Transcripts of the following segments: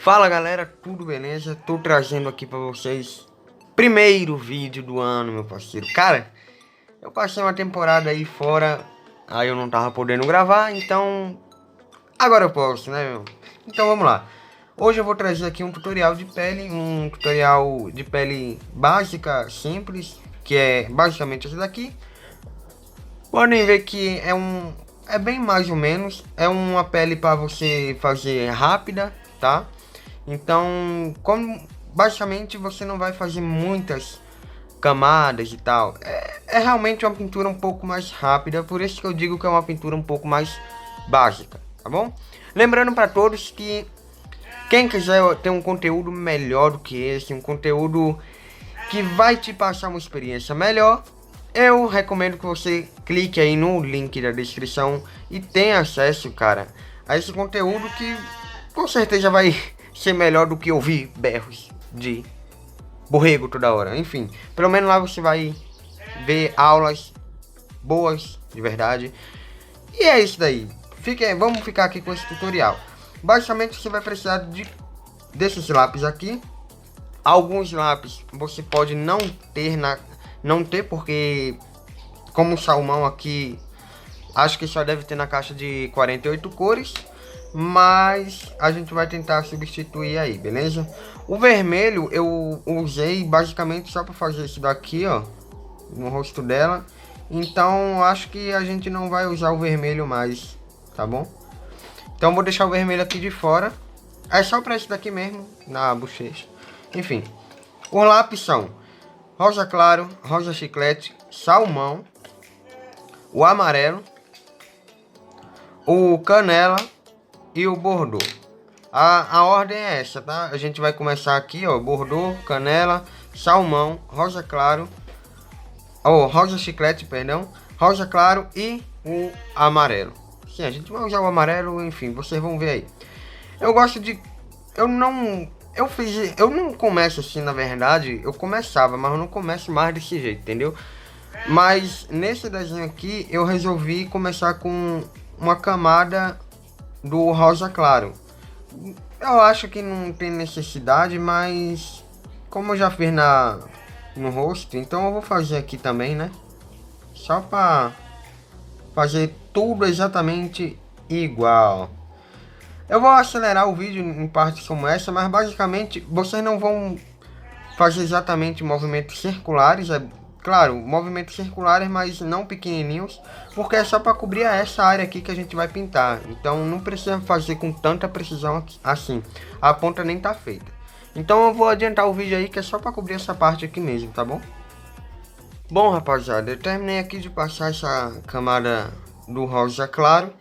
Fala galera, tudo beleza? Tô trazendo aqui pra vocês primeiro vídeo do ano, meu parceiro. Cara, eu passei uma temporada aí fora, aí eu não tava podendo gravar, então agora eu posso, né, meu? Então vamos lá. Hoje eu vou trazer aqui um tutorial de pele, um tutorial de pele básica, simples, que é basicamente esse daqui. Podem ver que é bem mais ou menos, é uma pele para você fazer rápida, tá? Então, como basicamente você não vai fazer muitas camadas e tal, é realmente uma pintura um pouco mais rápida, por isso que eu digo que é uma pintura um pouco mais básica, tá bom? Lembrando para todos que quem quiser ter um conteúdo melhor do que esse, um conteúdo que vai te passar uma experiência melhor, eu recomendo que você clique aí no link da descrição e tenha acesso, cara, a esse conteúdo que com certeza vai ser melhor do que ouvir berros de borrego toda hora. Enfim, pelo menos lá você vai ver aulas boas, de verdade. E é isso daí. Vamos ficar aqui com esse tutorial. Basicamente você vai precisar desses lápis aqui. Alguns lápis você pode não ter porque como o salmão aqui, acho que só deve ter na caixa de 48 cores. Mas a gente vai tentar substituir aí, beleza? O vermelho eu usei basicamente só para fazer isso daqui, ó, no rosto dela. Então acho que a gente não vai usar o vermelho mais, tá bom? Então vou deixar o vermelho aqui de fora. É só para isso daqui mesmo, na bochecha. Enfim, os lápis são rosa claro, rosa chiclete, salmão, o amarelo, o canela e o Bordeaux. A ordem é essa, tá? A gente vai começar aqui, ó, Bordeaux, canela, salmão, rosa claro, rosa chiclete, perdão, rosa claro e o amarelo. Sim, a gente vai usar o amarelo, enfim, vocês vão ver aí. Eu gosto de... Eu não começo assim, na verdade, eu começava, mas eu não começo mais desse jeito, entendeu? Mas nesse desenho aqui, eu resolvi começar com uma camada do rosa claro. Eu acho que não tem necessidade, mas como eu já fiz no rosto, então eu vou fazer aqui também, né? Só para fazer tudo exatamente igual. Eu vou acelerar o vídeo em partes como essa, mas basicamente vocês não vão fazer exatamente movimentos circulares, claro, movimentos circulares, mas não pequenininhos, porque é só para cobrir essa área aqui que a gente vai pintar. Então não precisa fazer com tanta precisão assim. A ponta nem tá feita. Então eu vou adiantar o vídeo aí que é só para cobrir essa parte aqui mesmo, tá bom? Bom, rapaziada, eu terminei aqui de passar essa camada do rosa claro.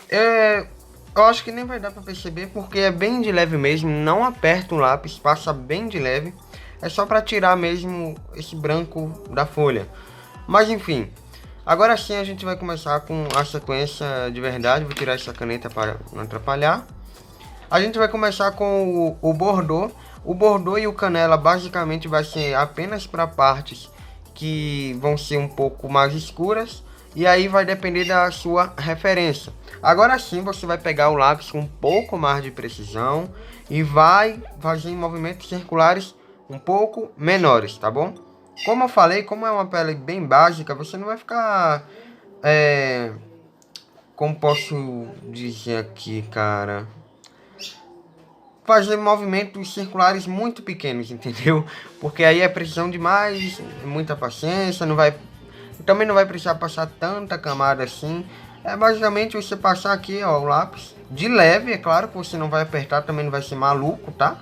Eu acho que nem vai dar para perceber porque é bem de leve mesmo, não aperta o lápis, passa bem de leve. É só para tirar mesmo esse branco da folha. Mas enfim, agora sim a gente vai começar com a sequência de verdade. Vou tirar essa caneta para não atrapalhar. A gente vai começar com o Bordeaux. O Bordeaux e o canela basicamente vai ser apenas para partes que vão ser um pouco mais escuras. E aí vai depender da sua referência. Agora sim você vai pegar o lápis com um pouco mais de precisão e vai fazer movimentos circulares um pouco menores, tá bom? Como eu falei, como é uma pele bem básica, você não vai ficar... como posso dizer aqui, cara? Fazer movimentos circulares muito pequenos, entendeu? Porque aí é precisão demais, muita paciência, também não vai precisar passar tanta camada assim. É basicamente você passar aqui, ó, o lápis de leve, é claro que você não vai apertar, também não vai ser maluco, tá?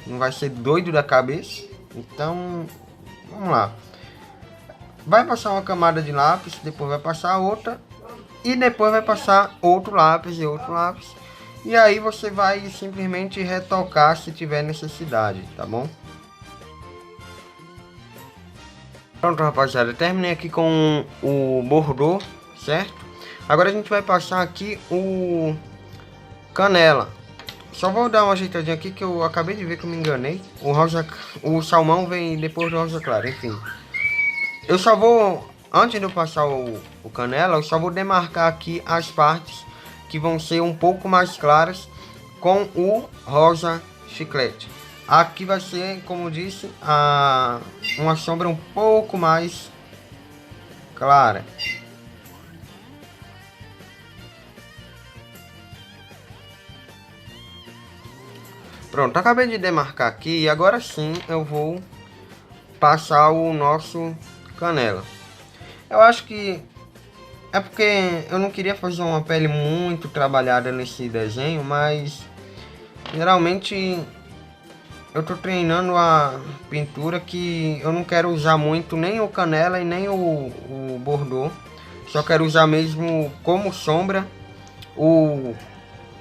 Não vai ser doido da cabeça. Então, vamos lá. Vai passar uma camada de lápis, depois vai passar outra. E depois vai passar outro lápis e outro lápis. E aí você vai simplesmente retocar se tiver necessidade, tá bom? Pronto, rapaziada. Terminei aqui com o Bordeaux, certo? Agora a gente vai passar aqui o canela. Só vou dar uma ajeitadinha aqui que eu acabei de ver que eu me enganei. O salmão vem depois do rosa claro, enfim. Eu só vou, antes de eu passar o canela, eu só vou demarcar aqui as partes que vão ser um pouco mais claras com o rosa chiclete. Aqui vai ser, como eu disse, uma sombra um pouco mais clara. Pronto, acabei de demarcar aqui e agora sim eu vou passar o nosso canela. Eu acho que é porque eu não queria fazer uma pele muito trabalhada nesse desenho, mas geralmente eu tô treinando a pintura que eu não quero usar muito nem o canela e nem o bordô. Só quero usar mesmo como sombra o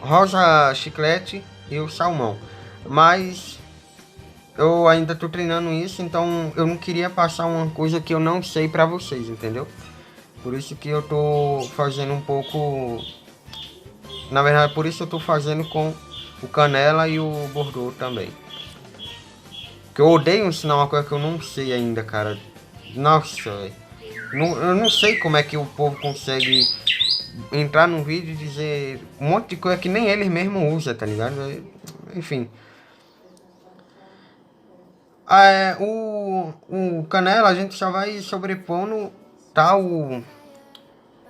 rosa chiclete e o salmão. Mas eu ainda tô treinando isso, então eu não queria passar uma coisa que eu não sei pra vocês, entendeu? Por isso que eu tô fazendo um pouco... Na verdade, por isso eu tô fazendo com o canela e o bordô também. Que eu odeio ensinar uma coisa que eu não sei ainda, cara. Nossa, velho. Eu não sei como é que o povo consegue entrar num vídeo e dizer um monte de coisa que nem eles mesmos usam, tá ligado? Enfim. O canela a gente só vai sobrepondo, tá, o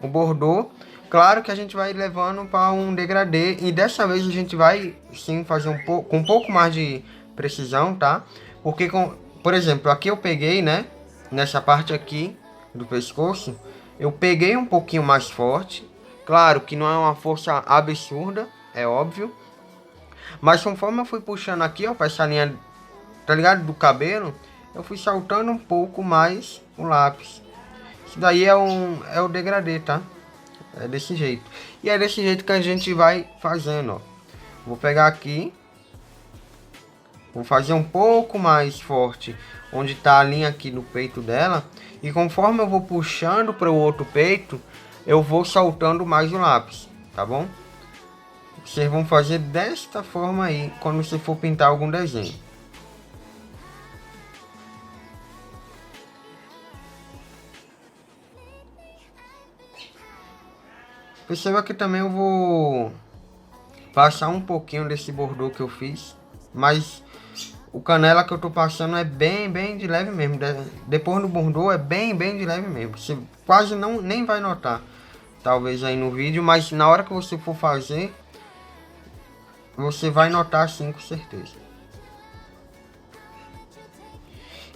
bordô. Claro que a gente vai levando para um degradê. E dessa vez a gente vai sim fazer com um pouco mais de precisão, tá? Porque, por exemplo, aqui eu peguei, né? Nessa parte aqui do pescoço, eu peguei um pouquinho mais forte. Claro que não é uma força absurda, é óbvio. Mas conforme eu fui puxando aqui, ó, pra essa linha, tá ligado? Do cabelo, eu fui saltando um pouco mais o lápis. Isso daí é o degradê, tá? É desse jeito. E é desse jeito que a gente vai fazendo, ó. Vou pegar aqui. Vou fazer um pouco mais forte onde tá a linha aqui no peito dela. E conforme eu vou puxando para o outro peito, eu vou soltando mais o lápis, tá bom? Vocês vão fazer desta forma aí quando você for pintar algum desenho. Perceba que também eu vou passar um pouquinho desse bordô que eu fiz, mas o canela que eu tô passando é bem de leve mesmo. Depois do bordô é bem de leve mesmo. Você quase nem vai notar, talvez aí no vídeo, mas na hora que você for fazer, você vai notar sim, com certeza.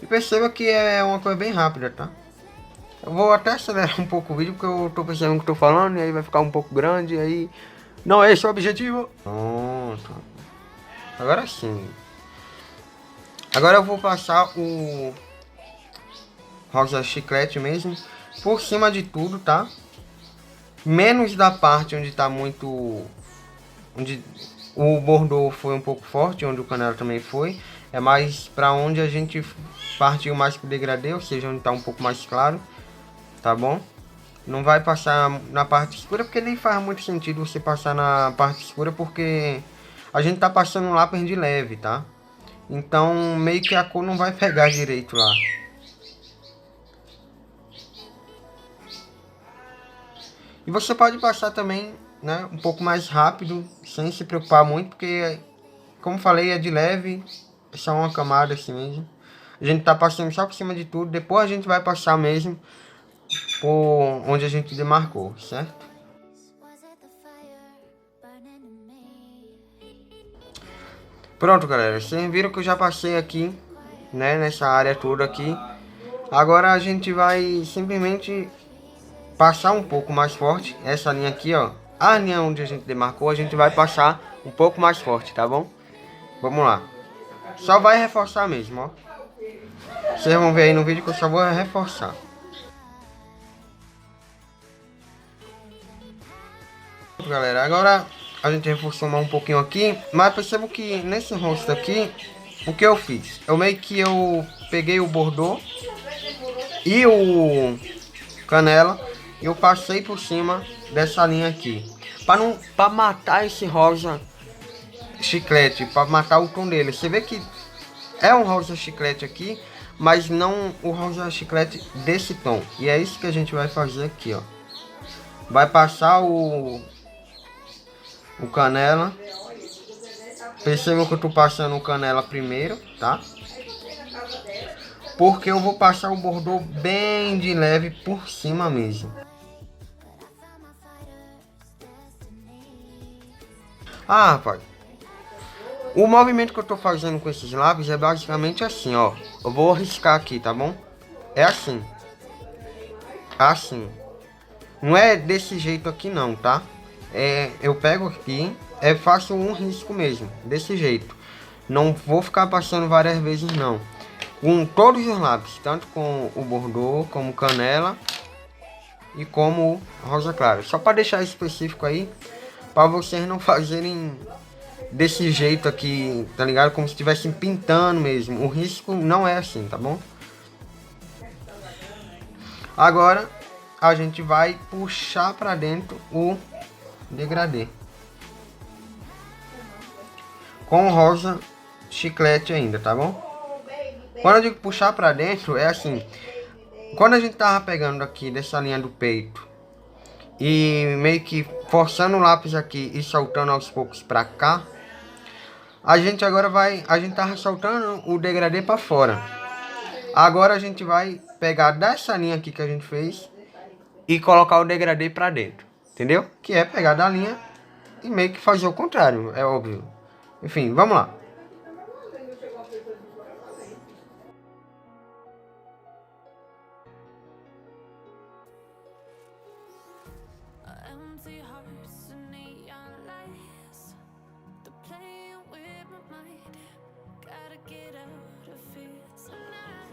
E perceba que é uma coisa bem rápida, tá? Eu vou até acelerar um pouco o vídeo, porque eu tô percebendo o que eu tô falando, e aí vai ficar um pouco grande, e aí... Não é esse o objetivo. Pronto. Agora sim. Agora eu vou passar o rosa chiclete mesmo por cima de tudo, tá? Menos da parte onde tá muito... Onde o bordô foi um pouco forte, onde o canela também foi. É mais pra onde a gente partiu mais pro degradê, ou seja, onde tá um pouco mais claro. Tá bom? Não vai passar na parte escura, porque nem faz muito sentido você passar na parte escura, porque a gente tá passando um lápis de leve, tá? Então meio que a cor não vai pegar direito lá. E você pode passar também, né, um pouco mais rápido, sem se preocupar muito, porque, como falei, é de leve, é só uma camada assim mesmo. A gente tá passando só por cima de tudo, depois a gente vai passar mesmo por onde a gente demarcou, certo? Pronto, galera, vocês viram que eu já passei aqui, né, nessa área toda aqui. Agora a gente vai simplesmente passar um pouco mais forte essa linha aqui, ó. A linha onde a gente demarcou, a gente vai passar um pouco mais forte, tá bom? Vamos lá. Só vai reforçar mesmo, ó. Vocês vão ver aí no vídeo que eu só vou reforçar. Galera, agora a gente reforçou mais um pouquinho aqui, mas percebo que nesse rosto aqui, o que eu fiz? Eu meio que eu peguei o bordô e o canela e eu passei por cima dessa linha aqui, para matar esse rosa chiclete, para matar o tom dele. Você vê que é um rosa chiclete aqui, mas não o rosa chiclete desse tom. E é isso que a gente vai fazer aqui, ó. Vai passar o canela Percebam que eu tô passando o canela primeiro, tá? Porque eu vou passar o bordô bem de leve por cima mesmo. Ah, rapaz. O movimento que eu tô fazendo com esses lápis é basicamente assim, ó. Eu vou riscar aqui, tá bom? É assim. Assim. Não é desse jeito aqui não, tá? Eu pego aqui, faço um risco mesmo, desse jeito. Não vou ficar passando várias vezes não. Com todos os lápis, tanto com o bordô, como canela e como o rosa claro. Só para deixar específico aí, para vocês não fazerem desse jeito aqui, tá ligado? Como se estivessem pintando mesmo. O risco não é assim, tá bom? Agora a gente vai puxar para dentro o degradê com rosa chiclete ainda, tá bom? Quando eu digo puxar para dentro, é assim. Quando a gente tava pegando aqui dessa linha do peito e meio que forçando o lápis aqui e soltando aos poucos para cá, a gente tava soltando o degradê para fora. Agora a gente vai pegar dessa linha aqui que a gente fez e colocar o degradê para dentro, entendeu? Que é pegar da linha e meio que fazer o contrário, é óbvio. Enfim, vamos lá.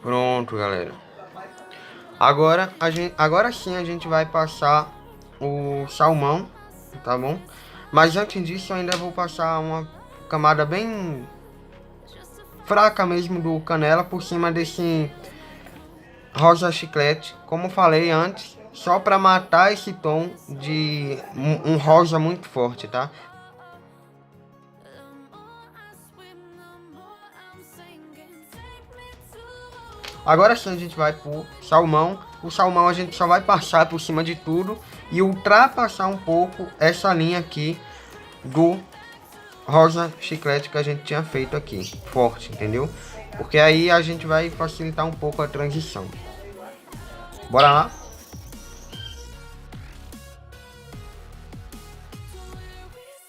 Pronto, galera. Agora sim a gente vai passar o salmão, tá bom? Mas antes disso eu ainda vou passar uma camada bem fraca mesmo do canela por cima desse rosa chiclete, como eu falei antes, só para matar esse tom de um rosa muito forte, tá? Agora sim a gente vai pro salmão. O salmão a gente só vai passar por cima de tudo e ultrapassar um pouco essa linha aqui do rosa chiclete que a gente tinha feito aqui, forte, entendeu? Porque aí a gente vai facilitar um pouco a transição. Bora lá?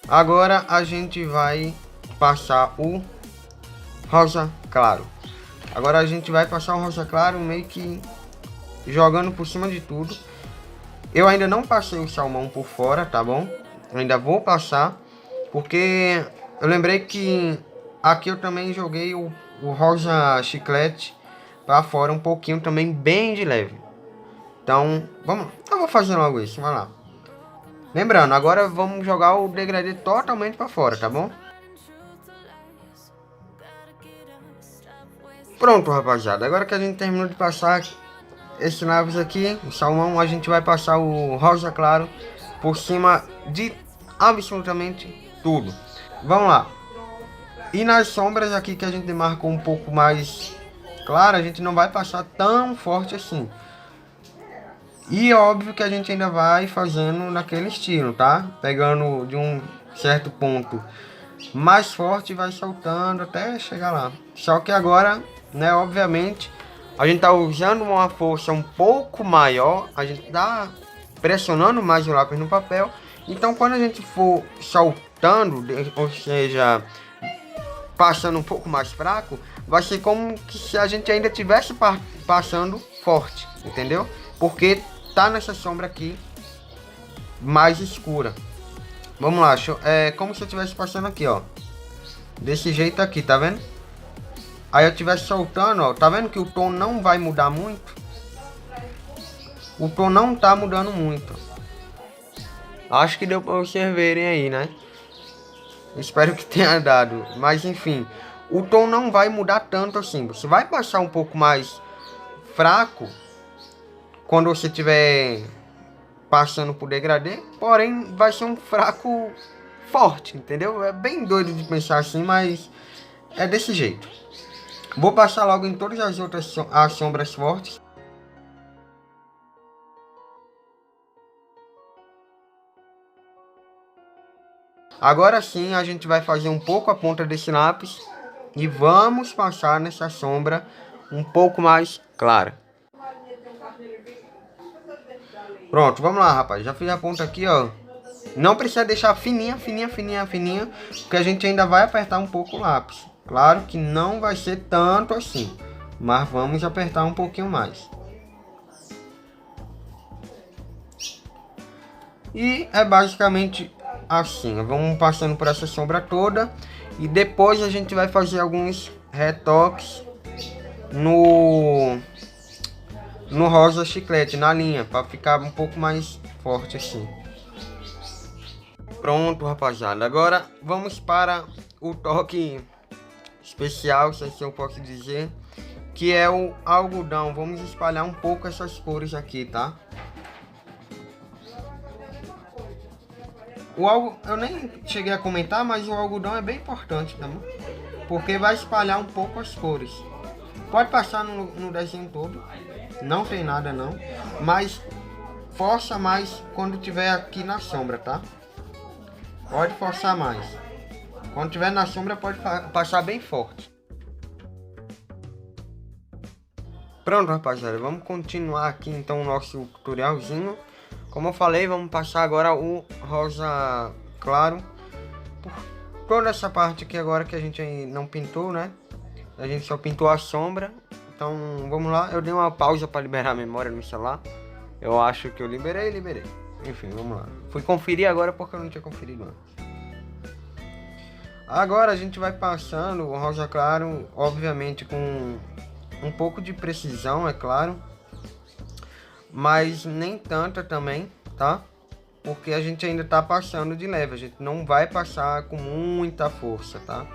Agora a gente vai passar o rosa claro. Agora a gente vai passar o rosa claro meio que jogando por cima de tudo. Eu ainda não passei o salmão por fora, tá bom? Eu ainda vou passar, porque eu lembrei que aqui eu também joguei o rosa chiclete para fora um pouquinho também, bem de leve. Então, vamos, eu vou fazer logo isso, vai lá. Lembrando, agora vamos jogar o degradê totalmente para fora, tá bom? Pronto, rapaziada. Agora que a gente terminou de passar esse lápis aqui, o salmão, a gente vai passar o rosa claro por cima de absolutamente tudo. Vamos lá. E nas sombras aqui que a gente marcou um pouco mais clara, a gente não vai passar tão forte assim. E é óbvio que a gente ainda vai fazendo naquele estilo, tá? Pegando de um certo ponto mais forte e vai soltando até chegar lá. Só que agora, né, obviamente, a gente tá usando uma força um pouco maior, a gente tá pressionando mais o lápis no papel. Então quando a gente for soltando, ou seja, passando um pouco mais fraco, vai ser como que se a gente ainda tivesse passando forte, entendeu? Porque tá nessa sombra aqui mais escura. Vamos lá, é como se eu estivesse passando aqui, ó. Desse jeito aqui, tá vendo? Aí eu estivesse soltando, ó. Tá vendo que o tom não vai mudar muito? O tom não tá mudando muito. Acho que deu pra vocês verem aí, né? Espero que tenha dado. Mas enfim, o tom não vai mudar tanto assim. Você vai passar um pouco mais fraco quando você tiver passando por degradê, porém vai ser um fraco forte, entendeu? É bem doido de pensar assim, mas é desse jeito. Vou passar logo em todas as outras as sombras fortes. Agora sim a gente vai fazer um pouco a ponta desse lápis e vamos passar nessa sombra um pouco mais clara. Pronto, vamos lá, rapaz. Já fiz a ponta aqui, ó. Não precisa deixar fininha, fininha, fininha, fininha, porque a gente ainda vai apertar um pouco o lápis. Claro que não vai ser tanto assim, mas vamos apertar um pouquinho mais. E é basicamente assim. Vamos passando por essa sombra toda e depois a gente vai fazer alguns retoques no rosa chiclete, na linha, para ficar um pouco mais forte assim. Pronto, rapaziada. Agora vamos para o toque especial, se assim eu posso dizer, que é o algodão. Vamos espalhar um pouco essas cores aqui, tá? Eu nem cheguei a comentar, mas o algodão é bem importante também, porque vai espalhar um pouco as cores. Pode passar no desenho todo, não tem nada não, mas força mais quando tiver aqui na sombra, tá? Pode forçar mais. Quando tiver na sombra pode passar bem forte. Pronto, rapaziada, vamos continuar aqui então o nosso tutorialzinho. Como eu falei, vamos passar agora o rosa claro por toda essa parte aqui agora que a gente não pintou, né? A gente só pintou a sombra. Então vamos lá, eu dei uma pausa para liberar a memória no celular. Eu acho que eu liberei. Enfim, vamos lá. Fui conferir agora porque eu não tinha conferido antes. Agora a gente vai passando o rosa claro, obviamente com um pouco de precisão, é claro, mas nem tanta também, tá? Porque a gente ainda tá passando de leve, a gente não vai passar com muita força, tá?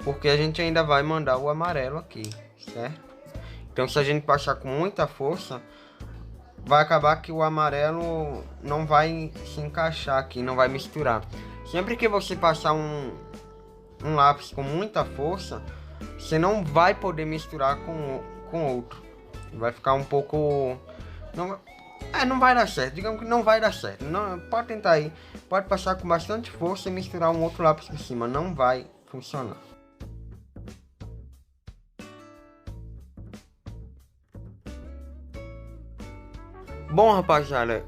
Porque a gente ainda vai mandar o amarelo aqui, certo? Então se a gente passar com muita força, vai acabar que o amarelo não vai se encaixar aqui, não vai misturar. Sempre que você passar um lápis com muita força, você não vai poder misturar com outro. Vai ficar um pouco... não vai dar certo. Digamos que não vai dar certo. Não, pode tentar aí. Pode passar com bastante força e misturar um outro lápis por cima. Não vai funcionar. Bom, rapaziada,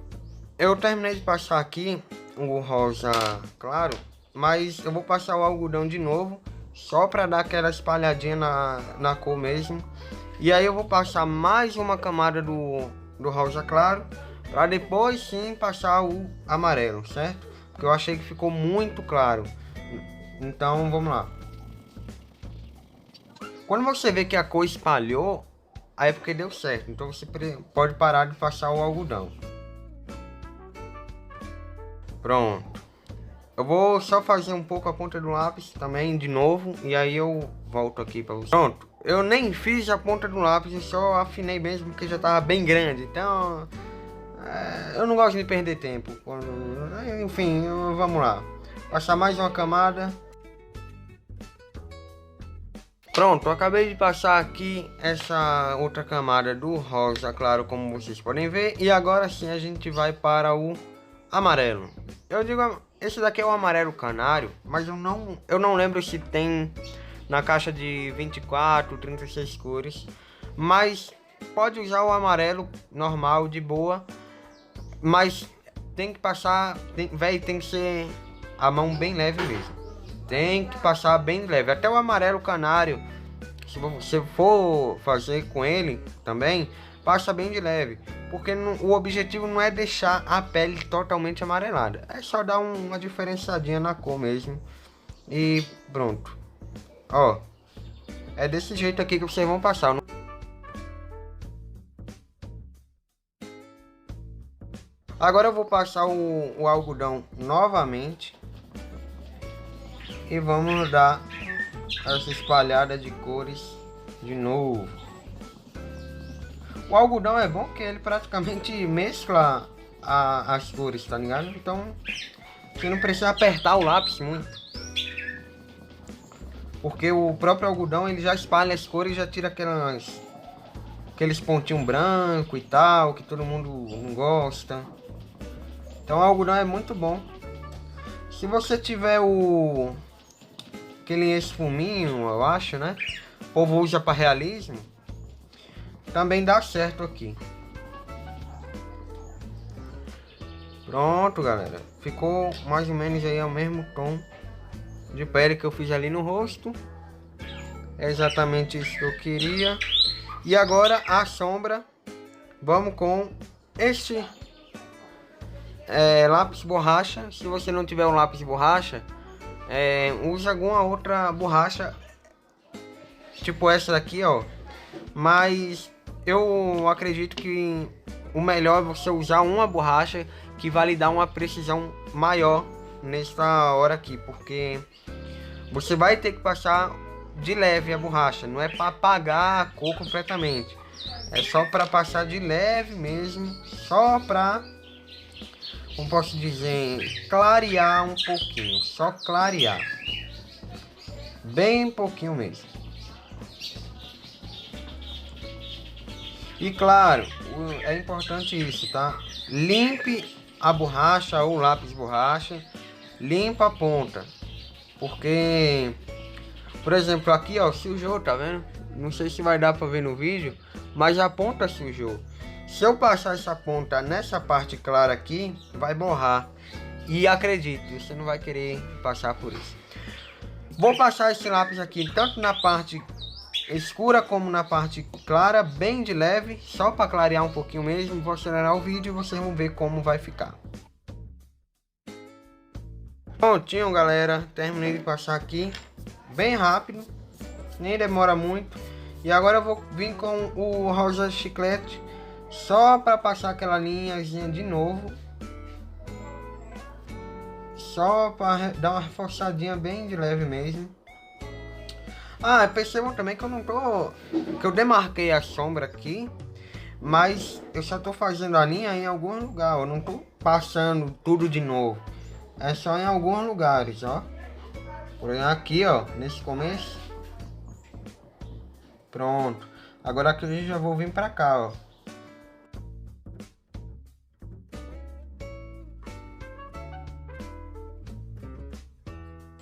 eu terminei de passar aqui o rosa claro, mas eu vou passar o algodão de novo, só para dar aquela espalhadinha na cor mesmo. E aí eu vou passar mais uma camada do rosa claro, para depois sim passar o amarelo, certo? Porque eu achei que ficou muito claro. Então vamos lá. Quando você vê que a cor espalhou, aí é porque deu certo. Então você pode parar de passar o algodão. Pronto. Eu vou só fazer um pouco a ponta do lápis também de novo. E aí eu volto aqui para você. Pronto. Eu nem fiz a ponta do lápis, eu só afinei mesmo porque já estava bem grande. Então eu não gosto de perder tempo. Enfim, vamos lá. Passar mais uma camada. Pronto, eu acabei de passar aqui essa outra camada do rosa claro, como vocês podem ver. E agora sim a gente vai para o amarelo. Eu digo, esse daqui é o amarelo canário, mas eu não lembro se tem na caixa de 24, 36 cores. Mas pode usar o amarelo normal, de boa. Mas tem que passar, tem que ser a mão bem leve mesmo. Tem que passar bem leve. Até o amarelo canário, se você for fazer com ele também, passa bem de leve. Porque o objetivo não é deixar a pele totalmente amarelada. É só dar uma diferenciadinha na cor mesmo. E pronto. Ó, é desse jeito aqui que vocês vão passar. Agora eu vou passar o algodão novamente. E vamos dar essa espalhada de cores de novo. O algodão é bom porque ele praticamente mescla as cores, tá ligado? Então você não precisa apertar o lápis muito, porque o próprio algodão ele já espalha as cores e já tira aqueles pontinhos branco e tal, que todo mundo não gosta. Então o algodão é muito bom. Se você tiver aquele esfuminho, eu acho, né? O povo usa para realismo. Também dá certo aqui. Pronto, galera. Ficou mais ou menos aí ao mesmo tom de pele que eu fiz ali no rosto. É exatamente isso que eu queria. E agora a sombra. Vamos com este lápis borracha. Se você não tiver um lápis borracha, use alguma outra borracha, tipo essa daqui, ó. Mas eu acredito que o melhor é você usar uma borracha que vai lhe dar uma precisão maior nessa hora aqui, porque você vai ter que passar de leve a borracha, não é para apagar a cor completamente, é só para passar de leve mesmo, só para, como posso dizer, clarear um pouquinho, só clarear, bem pouquinho mesmo. E claro, é importante isso, tá? Limpe a borracha ou lápis borracha, limpa a ponta, porque, por exemplo, aqui ó, sujou, tá vendo? Não sei se vai dar pra ver no vídeo, mas a ponta sujou. Se eu passar essa ponta nessa parte clara aqui, vai borrar. E acredite, você não vai querer passar por isso. Vou passar esse lápis aqui tanto na parte escura como na parte clara, bem de leve, só para clarear um pouquinho mesmo. Vou acelerar o vídeo e vocês vão ver como vai ficar. Prontinho, galera, terminei de passar aqui, bem rápido, nem demora muito. E agora eu vou vir com o rosa chiclete, só para passar aquela linhazinha de novo, só para dar uma reforçadinha bem de leve mesmo. Ah, percebam também que eu não tô... que eu demarquei a sombra aqui, mas eu só tô fazendo a linha em algum lugar. Eu não tô passando tudo de novo. É só em alguns lugares, ó. Por exemplo, aqui, ó, nesse começo. Pronto. Agora aqui eu já vou vir pra cá, ó.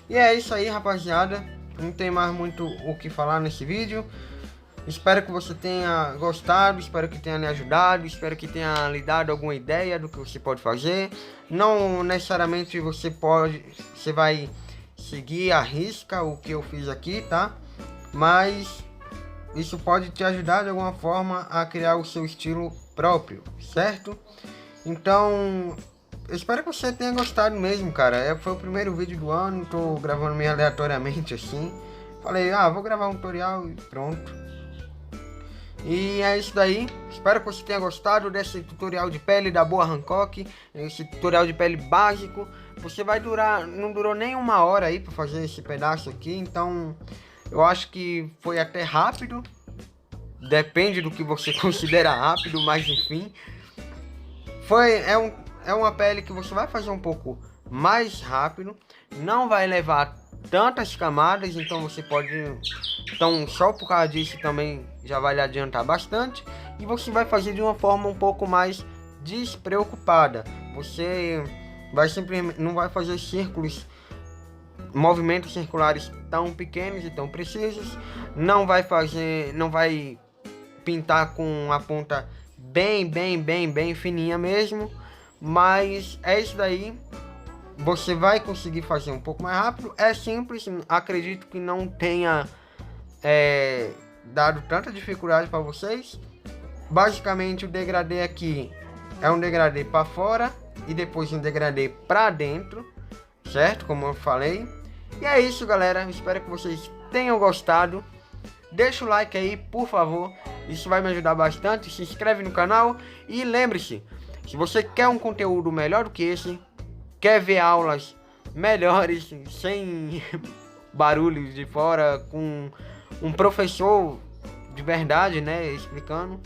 E é isso aí, rapaziada. Não tem mais muito o que falar nesse vídeo. Espero que você tenha gostado, espero que tenha lhe ajudado, espero que tenha lhe dado alguma ideia do que você pode fazer. Não necessariamente você vai seguir à risca o que eu fiz aqui, tá? Mas isso pode te ajudar de alguma forma a criar o seu estilo próprio, certo? Então, eu espero que você tenha gostado mesmo, cara. Foi o primeiro vídeo do ano, tô gravando meio aleatoriamente assim. Falei, vou gravar um tutorial e pronto. E é isso daí. Espero que você tenha gostado desse tutorial de pele da Boa Hancock. Esse tutorial de pele básico. Você vai durar, não durou nem uma hora aí para fazer esse pedaço aqui. Então, eu acho que foi até rápido. Depende do que você considera rápido, mas enfim. É uma pele que você vai fazer um pouco mais rápido, não vai levar tantas camadas, então você pode, então só por causa disso também já vai lhe adiantar bastante, e você vai fazer de uma forma um pouco mais despreocupada. Você vai simplesmente não vai fazer movimentos circulares tão pequenos e tão precisos, não vai pintar com a ponta bem fininha mesmo. Mas é isso daí. Você vai conseguir fazer um pouco mais rápido. É simples. Acredito que não tenha dado tanta dificuldade para vocês. Basicamente o degradê aqui é um degradê para fora e depois um degradê para dentro, certo? Como eu falei. E é isso, galera. Espero que vocês tenham gostado. Deixa o like aí, por favor. Isso vai me ajudar bastante. Se inscreve no canal. E lembre-se, se você quer um conteúdo melhor do que esse, quer ver aulas melhores, sem barulhos de fora, com um professor de verdade, né, explicando,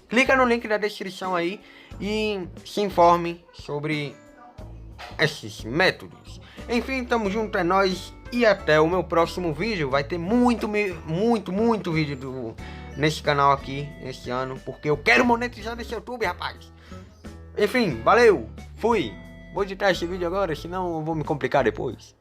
clica no link da descrição aí e se informe sobre esses métodos. Enfim, tamo junto, é nóis e até o meu próximo vídeo. Vai ter muito vídeo nesse canal aqui esse ano, porque eu quero monetizar nesse YouTube, rapaz. Enfim, valeu, fui! Vou editar esse vídeo agora, senão eu vou me complicar depois.